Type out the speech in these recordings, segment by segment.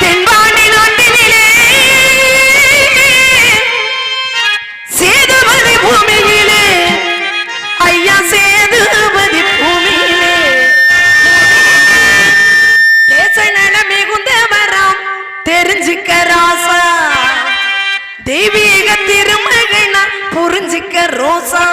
தென்பாண்டி நாட்டினிலே சேதுபதி பூமியிலே ஐயா சேதுபதி பூமியிலே தேச நல மிகுந்தவராம் தெரிஞ்சுக்க ராசா தெய்வீக திருமகனா புரிஞ்சுக்க ரோசா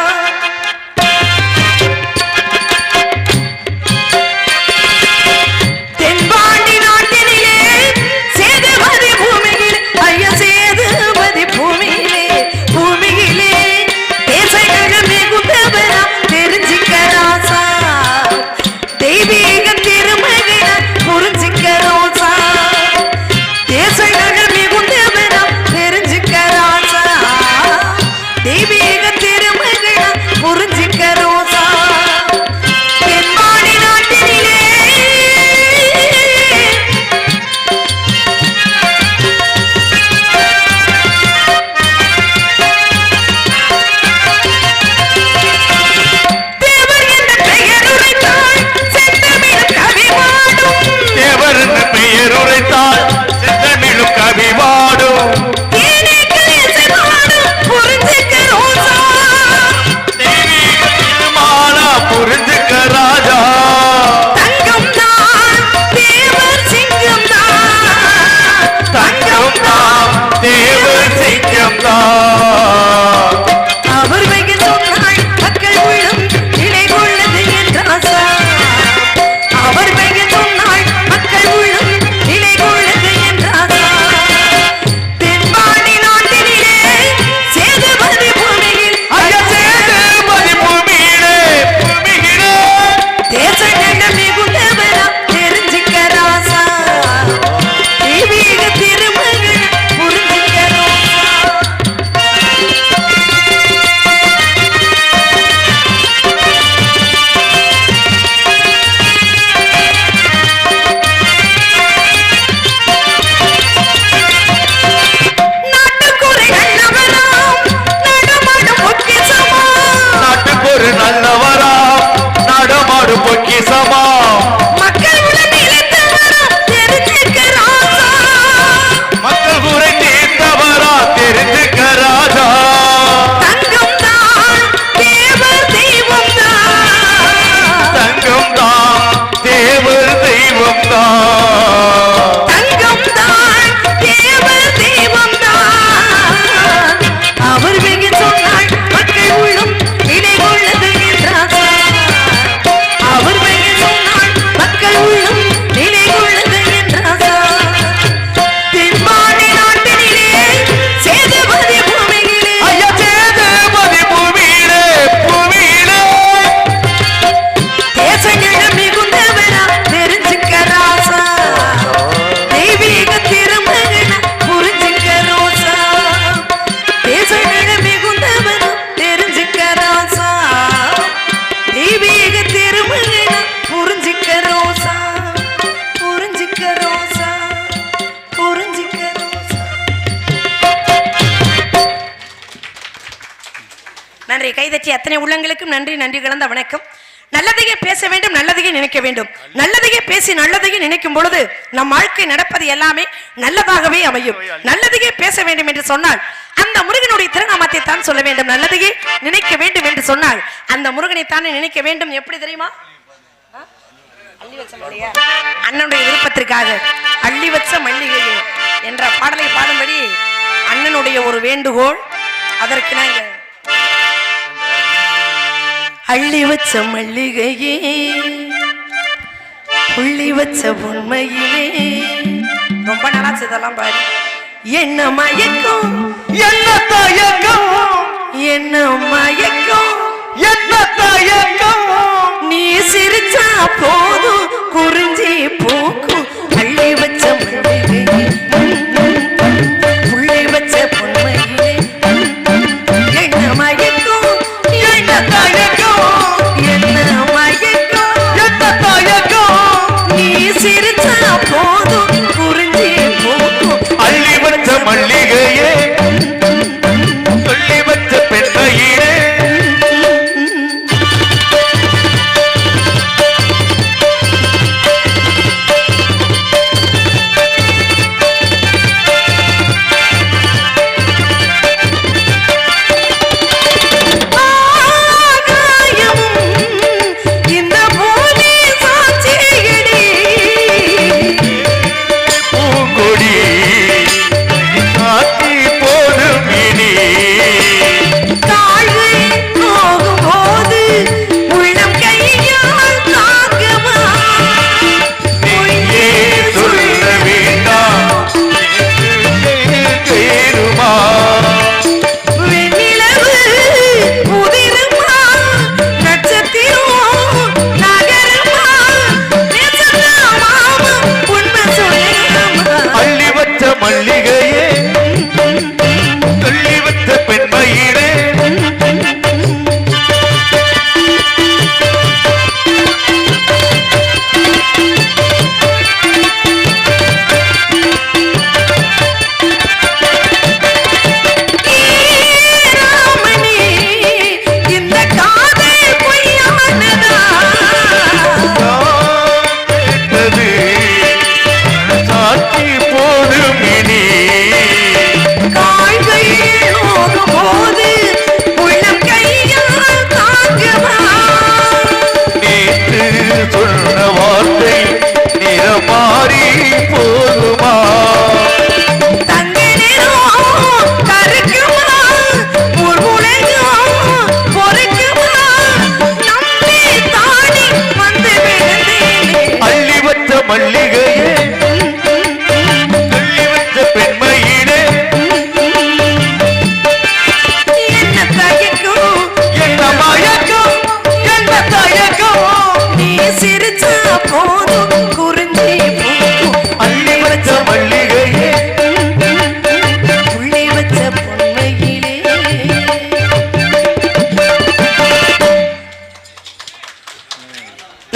நன்றி. கைதட்டி அத்தனை உள்ளங்களுக்கும் நன்றி. நன்றி கலந்த வணக்கம். நல்லதையே பேச வேண்டும், நல்லதையே நினைக்க வேண்டும். நல்லதையே பேசி நல்லதையே நினைக்கும் பொழுது நம் வாழ்க்கை நடப்பது எல்லாமே நல்லதாகவே அமையும். நல்லதையே பேச வேண்டும் என்று சொன்னால் அந்த முருகனுடைய திருநாமத்தை தான் சொல்ல வேண்டும். நல்லதையே நினைக்க வேண்டும் என்று சொன்னால் அந்த முருகனை தானே நினைக்க வேண்டும். எப்படி தெரியுமா? அண்ணனுடைய விருப்பத்திற்காக அள்ளி வச்ச மல்லிகையே என்ற பாடலை பாடும்படி அண்ணனுடைய ஒரு வேண்டுகோள். அதற்கு நாங்க அள்ளி வச்ச மல்லிகையே புள்ளி வச்ச உண்மையிலே ரொம்ப நாளா இதெல்லாம் பாரு. என்ன மயக்கம் என்ன தயக்கம் என்ன மயக்கம் என்ன தயக்கம் நீ சிரிச்சா போதும் குறிஞ்சி பூக்கும். அள்ளி வச்ச மல்லிகையே புள்ளி வச்ச உண்மையிலே என்ன மயக்கம் என்ன தயக்கம் மல்லிகையே சொல்லி வச்ச பெண்மையிலே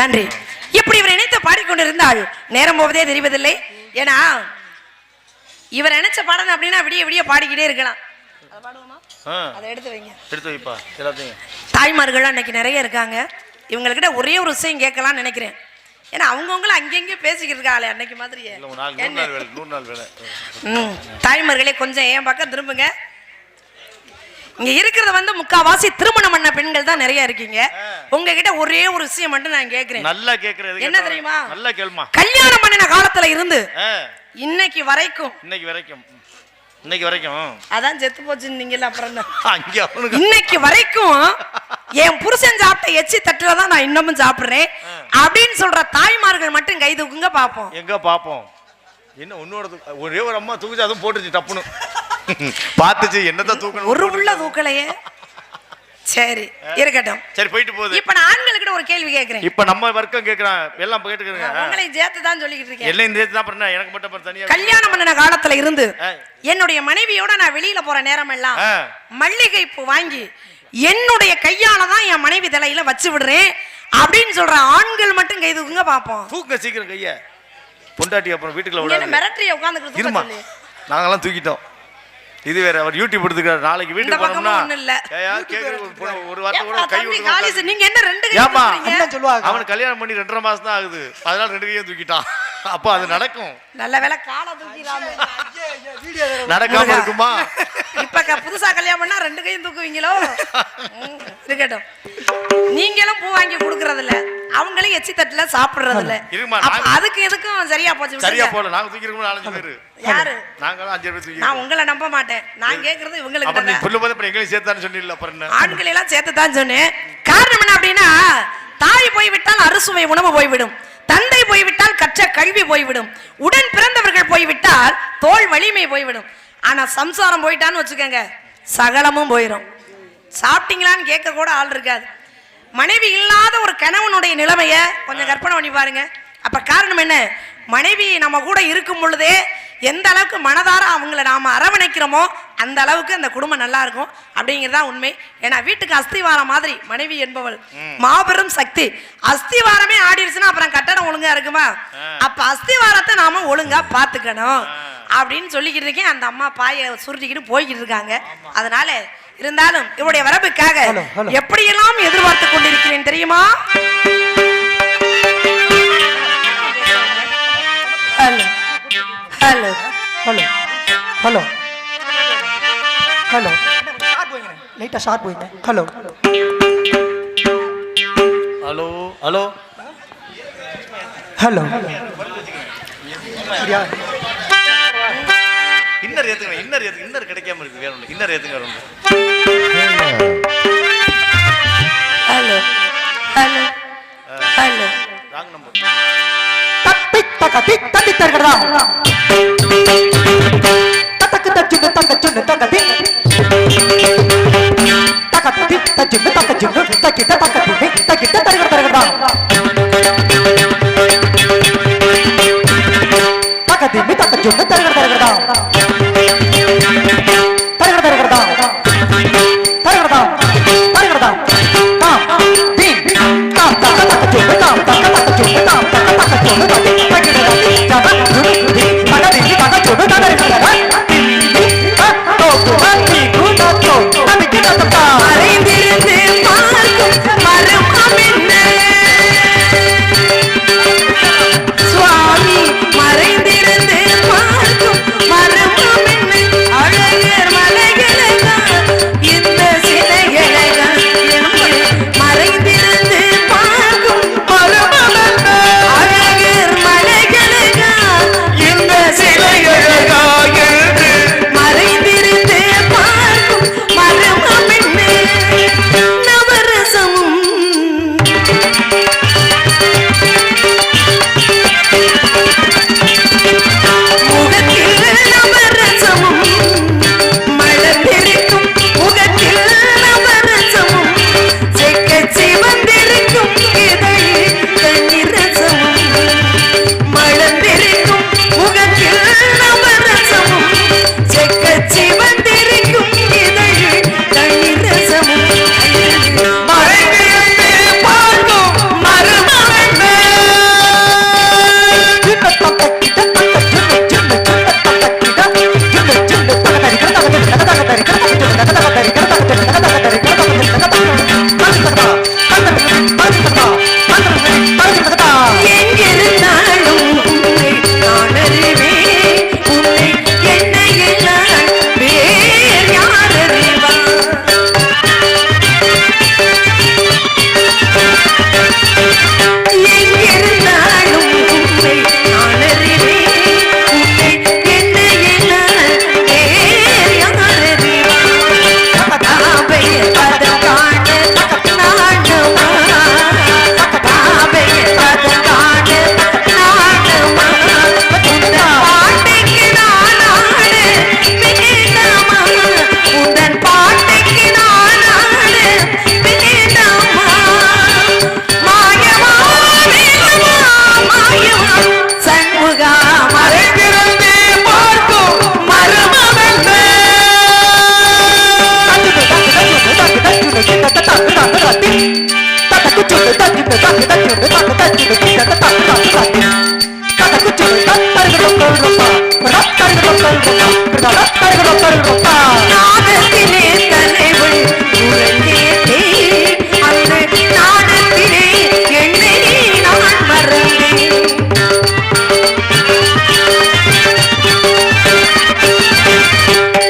நன்றி. இப்படி இவர் நினைத்து பாடிக்கொண்டிருந்தால் நேரம் போவதே தெரிவதில்லை. ஏன்னா இவர் நினைச்ச பாடணும் அப்படின்னா விடிய விடிய பாடிக்கிட்டே இருக்கலாம். அதை எடுத்து வைங்க, எடுத்து வைப்பா எல்லாத்தையும். தாய்மார்கள் அன்னைக்கு நிறைய இருக்காங்க. இவங்ககிட்ட ஒரே ஒரு விஷயம் கேட்கலாம்னு நினைக்கிறேன். ஏன்னா அவங்கவுங்களும் அங்கங்கே பேசிக்கிட்டு இருக்காங்களே அன்னைக்கு மாதிரியே. தாய்மார்களே கொஞ்சம் என் பக்கம் திரும்புங்க. இங்க இருக்கிறது வந்து முக்காவாசி திருமணம் பண்ண பெண்கள் தான் நிறைய இருக்கீங்க. உங்ககிட்ட ஒரே ஒரு விஷயம் மட்டும் நான் கேட்கிறேன். நல்லா கேக்குறது என்ன தெரியுமா? நல்லா கேளுமா. கல்யாணம் பண்ணின காலத்துல இருந்து இன்னைக்கு வரைக்கும் அதான் செத்து போச்சுன்னீங்கல்ல, அப்புறம் இன்னைக்கு வரைக்கும் என் புருஷன் சாப்பிட்ட எச்சி தட்டுலதான் நான் இன்னமும் சாப்பிடுறேன் அப்படின்னு சொல்ற தாய்மார்கள் மட்டும் கை தூக்குங்க பாப்போம். எங்க பாப்போம்? என்ன உன்னோட ஒரே ஒரு அம்மா தூக்குச்சு, அதுவும் போட்டுச்சு டப்புன்னு பாத்துச்சு. என்னதான் தூக்கணும்? ஒரு உள்ள தூக்கலையே. சரி இருக்கட்டும், சரி போயிட்டு போகுது. இப்ப நான் ஆண்களுக்கு ஒரு கேள்வி கேக்குறேன். இப்ப நம்ம வர்க்கம் கேக்குறான், எல்லாம் கேட்டுக்கிறேங்க. உங்களையும் சேர்த்து தான் சொல்லிக்கிட்டு இருக்கேன். எல்லாம் சேர்த்து தான் பண்ண, எனக்கு மட்டும் தனியா. கல்யாணம் பண்ணின காலத்துல இருந்து என்னுடைய மனைவியோட நான் வெளியில போற நேரம் எல்லாம் மல்லிகை பூ வாங்கி என்னுடைய கையால தான் என் மனைவி தலையில வச்சு விடுறேன் அப்படின்னு சொல்ற ஆண்கள் மட்டும் கை தூக்குங்க பாப்போம். தூக்க சீக்கிரம் கைய. பொண்டாட்டி அப்புறம் வீட்டுக்குள்ள மிரட்டிய உட்கார்ந்து நாங்கெல்லாம் தூக்கிட்டோம். இது வேற. அவர் யூடியூப் எடுத்துக்கிறார். நாளைக்கு வீட்டுக்கு போனோம்னா ஒரு வார்த்தை கூட கை விட்டு. நீங்க என்ன ரெண்டு கை சொல்லுவாங்க? அவன் கல்யாணம் பண்ணி 2.5 மாசம் தான் ஆகுது, அதனால 2 கையும் தூக்கிட்டான். அப்ப அது நடக்கும். நல்ல வேளை காலை தூக்கிடாம நடக்காம இருக்குமா? இப்ப புதுசா கல்யாணம் பண்ணா 2 கையும் தூக்குவீங்களோ? இருக்கட்டும். நீங்களும் பூ வாங்கி கொடுக்கறது இல்ல, அவங்களும் எச்சி தட்டுல சாப்பிடுறது இல்ல. அதுக்கு எதுக்கும் சரியா போச்சு. சரியா போல. நாங்க தூக்கிருக்கோம் 4 பேரு. யாரு? நாங்கலாம் 5 பேர் தூக்கி. நான் உங்களை நம்ப மாட்டேன். நான் கேக்குறது இவங்களுக்கு. அப்ப நீ சொல்லும்போது அப்புறம் எங்களையும் சேர்த்தான்னு சொன்னீல்ல, அப்புறம் என்ன? ஆண்களை எல்லாம் சேர்த்து தான் சொன்னேன். காரணம் என்ன அப்படின்னா, தாய் போய்விட்டால் அறுசுவை உணவு போய்விடும், தந்தை போய்விட்டால் கற்ற கல்வி போய்விடும், உடன் பிறந்தவர்கள் போய்விட்டால் தோல் வலிமை போய்விடும். ஆனா சம்சாரம் போயிட்டான்னு வச்சுக்கோங்க, சகலமும் போயிடும். சாப்பிட்டீங்களான்னு கேட்க கூட ஆள் இருக்காது. மனைவி இல்லாத ஒரு கணவனுடைய நிலைமைய கொஞ்சம் கற்பனை பண்ணி பாருங்க. அப்ப காரணம் என்ன? மனைவி நம்ம கூட இருக்கும் பொழுதே எந்த அளவுக்கு மனதார அவங்கள நாம அரவணைக்கிறோமோ அந்த அளவுக்கு அந்த குடும்பம் நல்லா இருக்கும் அப்படிங்கிறதா உண்மை. ஏன்னா வீட்டுக்கு அஸ்திவாரம் மாதிரி மனைவி என்பவள் மாபெரும் சக்தி. அஸ்திவாரமே ஆடிடுச்சுன்னா அப்புறம் கட்டடம் ஒழுங்கா இருக்குமா? அப்ப அஸ்திவாரத்தை நாம ஒழுங்கா பாத்துக்கணும் அப்படின்னு சொல்லிக்கிட்டு இருக்கேன். அந்த அம்மா பாய சுருட்டிக்கிட்டு போய்கிட்டு இருக்காங்க. அதனால இருந்தாலும் இவருடைய வரவுக்காக எப்படியெல்லாம் எதிர்பார்த்து கொண்டிருக்கிறேன் தெரியுமா? Hello hello hello hello hello லைட்டா ஷார்ப் போயிங்க. Hello hello hello hello inner ஏத்துங்க, இன்னர் ஏத்துங்க. இன்னர் கிடைக்காம இருக்கு, வேற ஒண்ணு. இன்னர் ஏத்துங்க வேற ஒண்ணு. Hello hello hello wrong number. தப்பி தக்கி தட்டி தரகடா தக்கு தச்சுன்னு தக்கச்சுன்னு தக்கதி தக்கதி தச்சுன்னு தக்கச்சுன்னு தக்கிட்ட தக்கதி தக்கிட்ட தரகடா தக்கதி மி தக்கச்சுன்னு தரகடா தரகடா தரகடா தரகடா தரகடா தாம் தீம் தாம் தக்க தக்கச்சுன்னு தாம் தக்க தக்கச்சுன்னு தாம் தக்க தக்கச்சுன்னு தக்கிட்ட அறிந்திருந்து பார்க்கும் மர்மம் என்ன? நாதத்திலே தலைவள் உறங்கேட்டே அந்த நாடத்திலே என்னை நான் மறந்தேன்.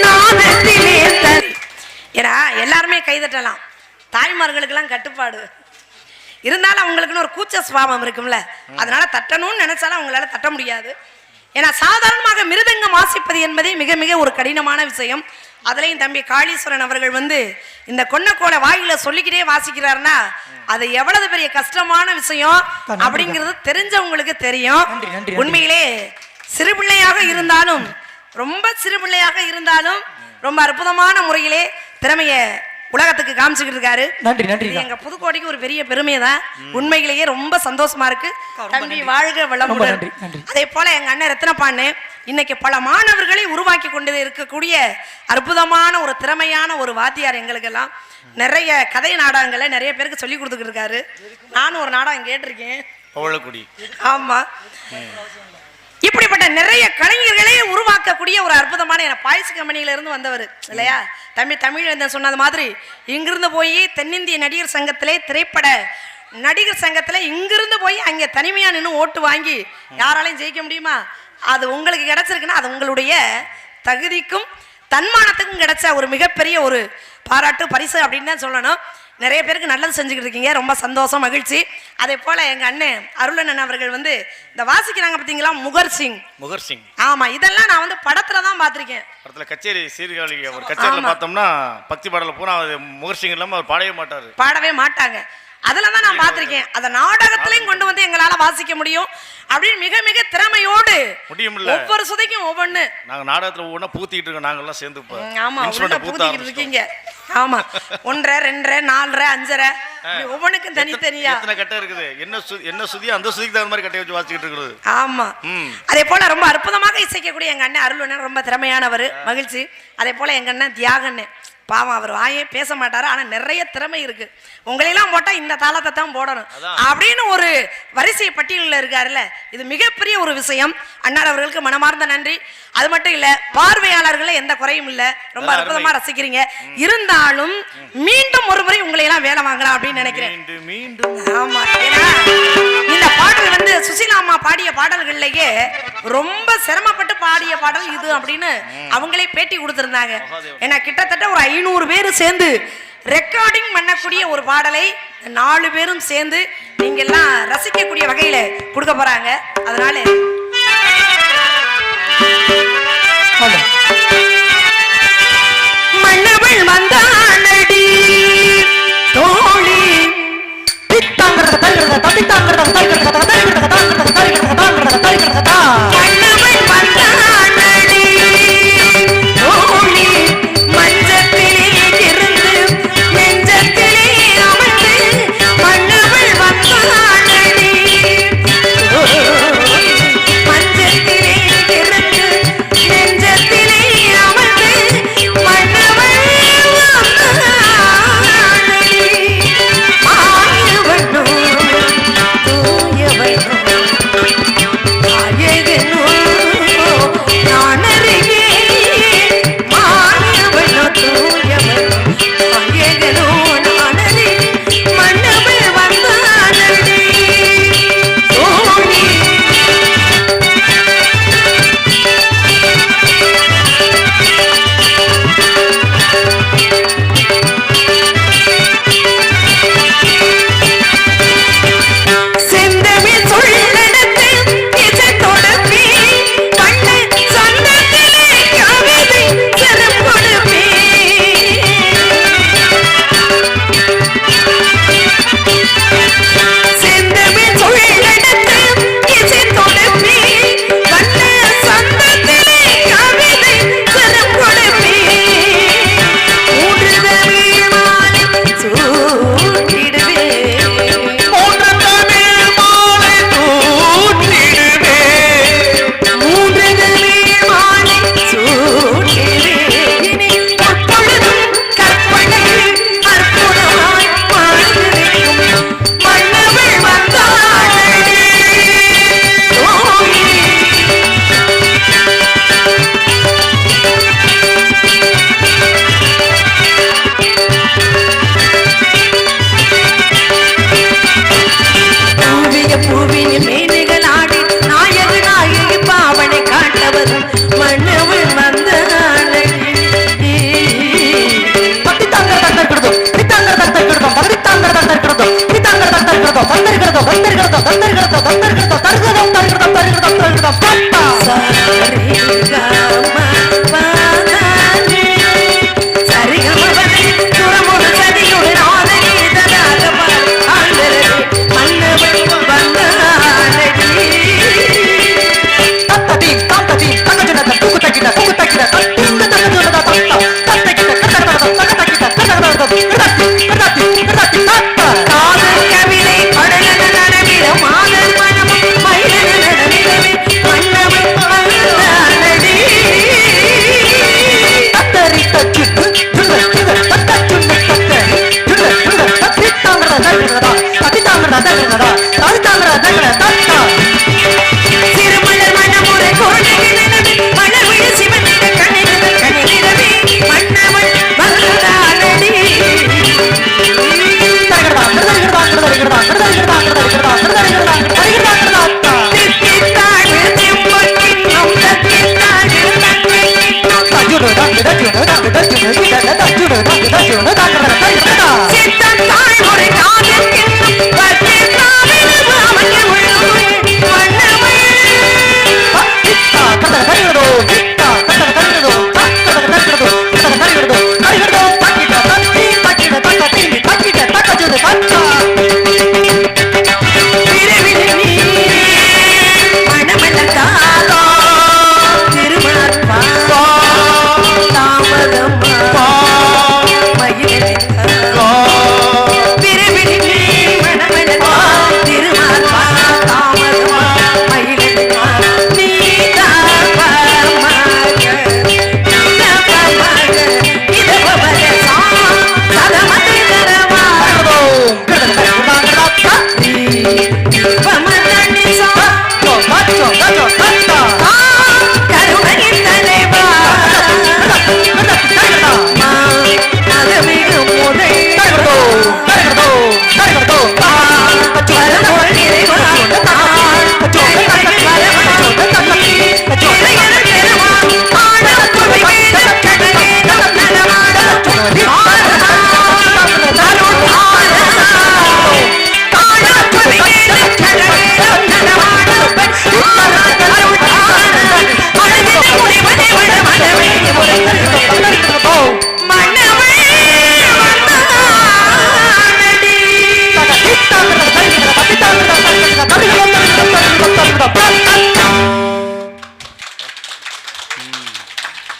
நாதத்திலே ஏன்னா எல்லாருமே கைதட்டலாம், தாய்மார்களுக்கெல்லாம் கட்டுப்பாடு இருந்தாலும் அவங்களுக்குன்னு ஒரு கூச்ச சுபாவம் இருக்கும்ல, அதனால தட்டணும்னு நினைச்சாலும் அவங்களால தட்ட முடியாது. ஏன்னா சாதாரணமாக மிருதங்கம் வாசிப்பது என்பதே மிக மிக ஒரு கடினமான விஷயம். அதுலயும் தம்பி காளீஸ்வரன் அவர்கள் இந்த கொன்னக்கோலை வாயில சொல்லிக்கிட்டே வாசிக்கிறாருன்னா அது எவ்வளவு பெரிய கஷ்டமான விஷயம் அப்படிங்கிறது தெரிஞ்சவங்களுக்கு தெரியும். உண்மையிலே சிறுபிள்ளையாக இருந்தாலும் ரொம்ப சிறுபிள்ளையாக இருந்தாலும் ரொம்ப அற்புதமான முறையிலே திறமைய உலகத்துக்கு காமிச்சுக்கிட்டு இருக்காரு. நன்றி நன்றி. எங்க புதுக்கோட்டைக்கு ஒரு பெரிய பெருமை தான். உண்மையிலேயே ரொம்ப சந்தோஷமா இருக்கு. தம்பி வாழ்க வளமுடன். அதே போல எங்க அண்ணன் ரத்னபாண்ணு இன்னைக்கு பல மாணவர்களை உருவாக்கி கொண்டு இருக்கக்கூடிய அற்புதமான ஒரு திறமையான ஒரு வாத்தியார். எங்களுக்கெல்லாம் நிறைய கதை நாடகங்களை நிறைய பேருக்கு சொல்லி கொடுத்துக்கிட்டு இருக்காரு. நானும் ஒரு நாடகம் கேட்டிருக்கேன். ஆமா, இப்படிப்பட்ட நிறைய கலைஞர்களே உருவாக்கக்கூடிய ஒரு அற்புதமான பாய்ஸ் கம்பெனியில இருந்து வந்தவர் இல்லையா தம்பி தமிழ் சொன்னது மாதிரி இங்கிருந்து போய் தென்னிந்திய நடிகர் சங்கத்திலே திரைப்பட நடிகர் சங்கத்திலே இங்கிருந்து போய் அங்கே தனிமையா நின்று ஓட்டு வாங்கி யாராலையும் ஜெயிக்க முடியுமா? அது உங்களுக்கு கிடைச்சிருக்குன்னா அது உங்களுடைய தகுதிக்கும் தன்மானத்துக்கும் கிடைச்ச ஒரு மிகப்பெரிய ஒரு பாராட்டு பரிசு அப்படின்னு தான் சொல்லணும். நிறைய பேருக்கு நல்லது செஞ்சுக்கிட்டு இருக்கீங்க, ரொம்ப சந்தோஷம் மகிழ்ச்சி. அதே போல எங்க அண்ணன் அருளண்ணன் அவர்கள் இந்த வாசிக்கிறாங்க பார்த்தீங்களா, முகர் சிங். ஆமா, இதெல்லாம் நான் படத்துல தான் பார்த்திருக்கேன். படத்துல கச்சேரி சீர்காழி ஒரு கச்சேரியில பார்த்தோம்னா பக்தி பாடல பூரா முகர் சிங் இல்லாம அவர் பாடவே மாட்டாங்க. அதுலதான் நான் பார்த்திருக்கேன். அத நாடகத்திலையும் கொண்டு வந்து எங்களால வாசிக்க முடியும் அப்படின்னு மிக மிக திறமையோடு முடியும்ல. ஒவ்வொரு சுதைக்கும் ஒவ்வொன்னு நாங்க நாடகத்துல ஒவ்வொன்னா பூத்திட்டு இருக்கோம். நாங்க எல்லாம் சேர்ந்து ஆமா பூத்திட்டு இருக்கீங்க. ஆமா, 1 2 4 5 ஒவ்வொன்றுக்கும் தனித்தனியா எத்தனை கட்டை இருக்குது, என்ன சுதியோ அந்த சுதிக்கு தகுந்த மாதிரி கட்டை வச்சு வாசிக்கிட்டு இருக்குது. ஆமா, அதே போல ரொம்ப அற்புதமாக இசைக்கக்கூடிய எங்க அண்ணன் அருள் ரொம்ப திறமையானவர், மகிழ்ச்சி. அதே போல எங்க அண்ணன் தியாகண்ணே பாவம், அவர் வாயே பேச மாட்டாரு, ஆனா நிறைய திறமை இருக்கு. உங்களையெல்லாம் போட்டா இந்த தாளத்தை தான் போடணும் அப்படின்னு ஒரு வரிசை பட்டியலில் இருக்காருல்ல, இது மிகப்பெரிய ஒரு விஷயம். அண்ணார் அவர்களுக்கு மனமார்ந்த நன்றி. அது மட்டும் இல்ல, பார்வையாளர்களே எந்த குறையும் இல்ல, ரொம்ப அற்புதமா ரசிக்கிறீங்க. இருந்தாலும் மீண்டும் ஒரு முறை உங்களை எல்லாம் வேலை வாங்கலாம் அப்படின்னு நினைக்கிறேன். ஆமா, ஏன்னா இந்த பாடல் சுசீலா அம்மா பாடிய பாடல்கள்லயே ரொம்ப சிரமப்பட்டு பாடிய பாடல் இது அப்படின்னு அவங்களே பேட்டி கொடுத்திருந்தாங்க. ஏன்னா கிட்டத்தட்ட ஒரு 500 பேர் சேர்ந்து ரெக்கார்டிங் பண்ணக்கூடிய ஒரு பாடலை 4 பேரும் சேர்ந்து நீங்க எல்லாம் ரசிக்கக்கூடிய வகையில கொடுக்க போறாங்க. அதனால மன்னவள் வந்தானடி தோழி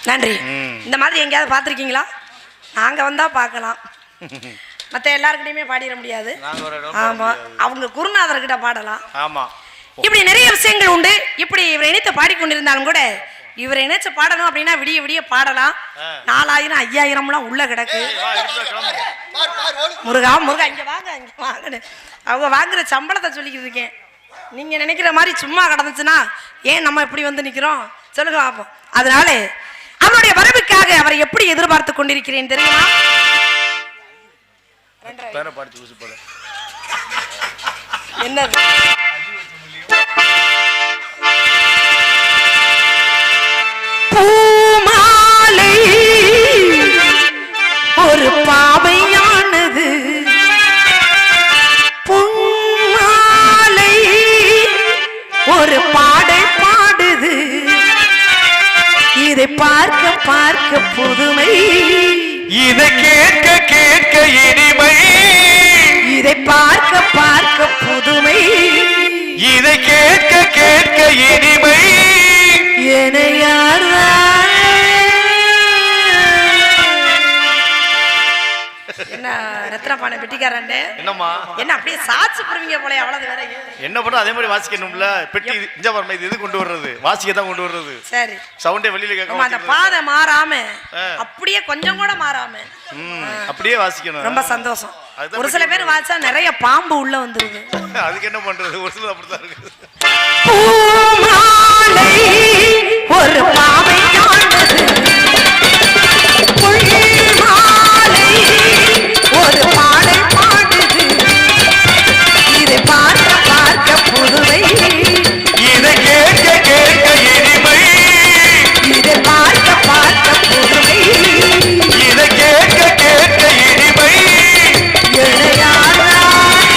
நன்றி. இந்த மாதிரி எங்கேயாவது பார்த்துருக்கீங்களா? நாங்கள் வந்தால் பார்க்கலாம். மற்ற எல்லாருக்கிட்டையுமே பாடிட முடியாது. ஆமாம், அவங்க குருநாதர்கிட்ட பாடலாம். ஆமாம், இப்படி நிறைய விஷயங்கள் உண்டு. இப்படி இவரை இணைத்து பாடிக்கொண்டிருந்தாலும் கூட இவரை இணைச்சு பாடணும் அப்படின்னா விடிய விடிய பாடலாம். 4000 5000 உள்ள கிடக்கு. முருகா முருகா இங்க வாங்க, இங்க வாங்க. அவங்க வாங்குற சம்பளத்தை சொல்லிக்கிட்டு இருக்கேன். நீங்க நினைக்கிற மாதிரி சும்மா கிடந்துச்சுன்னா ஏன் நம்ம இப்படி வந்து நிக்கிறோம் சொல்லுங்க பார்ப்போம். அதனால அவருடைய வரவுக்காக அவரை எப்படி எதிர்பார்த்து கொண்டிருக்கிறேன் தெரியுமா? என்னது பூமாலை ஒரு பாவையானது, பொன்மாலை ஒரு பாடல் பாடுது. இதை பார்க்க பார்க்க புதுமை, இதை கேட்க கேட்க இனிமை, இதை பார்க்க பார்க்க புதுமை, இதை கேட்க கேட்க இனிமை. என்ன ரத்னபான பெட்டிக்காரன் என்னம்மா என்ன அப்படியே சாட்சி புரிவீங்க போல? அவ்வளவு வேற என்ன பண்ண அதே மாதிரி வாசிக்கணும்ல. பெட்டி இஞ்ச வரமா இது கொண்டு வர்றது, வாசிக்க தான் கொண்டு வர்றது. சரி, சவுண்டே வெளியில கேட்க அந்த பாதை மாறாம அப்படியே கொஞ்சம் கூட மாறாம அப்படியே வாசிக்கணும். ரொம்ப சந்தோஷம். ஒரு சில பேர் வாசிச்சா நிறைய பாம்பு உள்ள வந்துருது. அதுக்கு என்ன பண்றது? ஒரு சில அப்படிதான் இருக்கு. பூமாலை ஒரு பாவையானது, பொன்மாலை ஒரு பாடல் பாடுது. இதை பார்க்க பார்க்க புதுமை, இதை கேட்க கேட்க இனிமை, இதை பார்க்க பார்க்க புதுமை, இதை கேட்க கேட்க இனிமை. இளையாராய்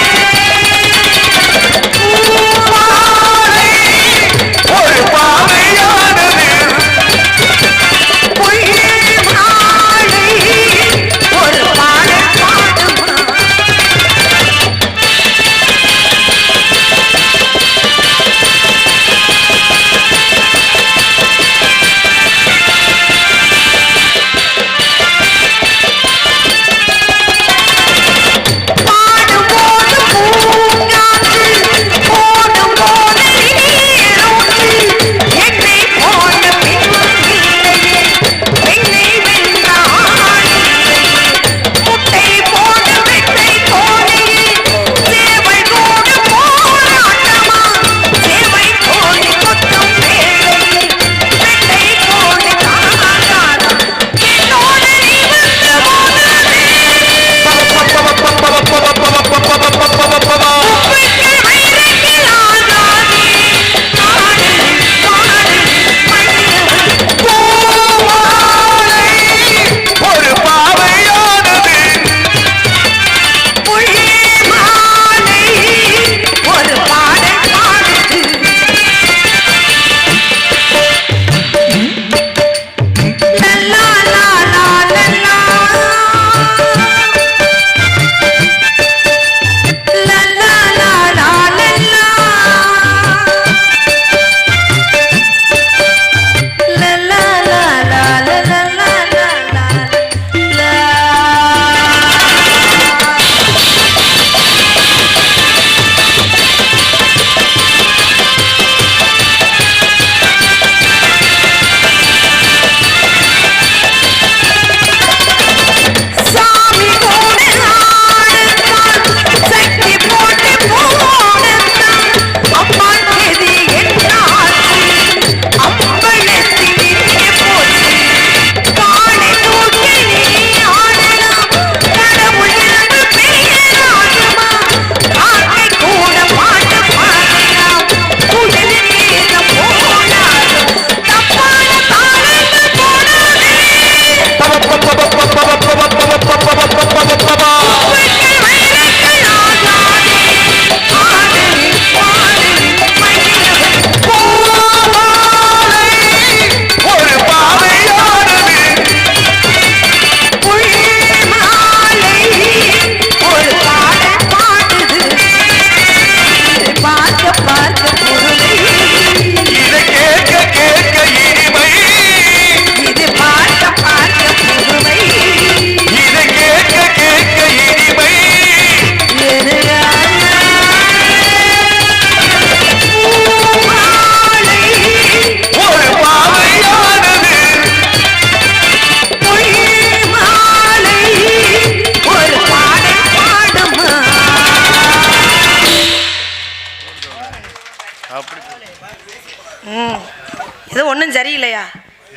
இது ஒன்றும் சரியில்லையா?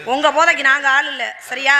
உங்க போதைக்கு நாங்க ஆள் இல்லை சரியா?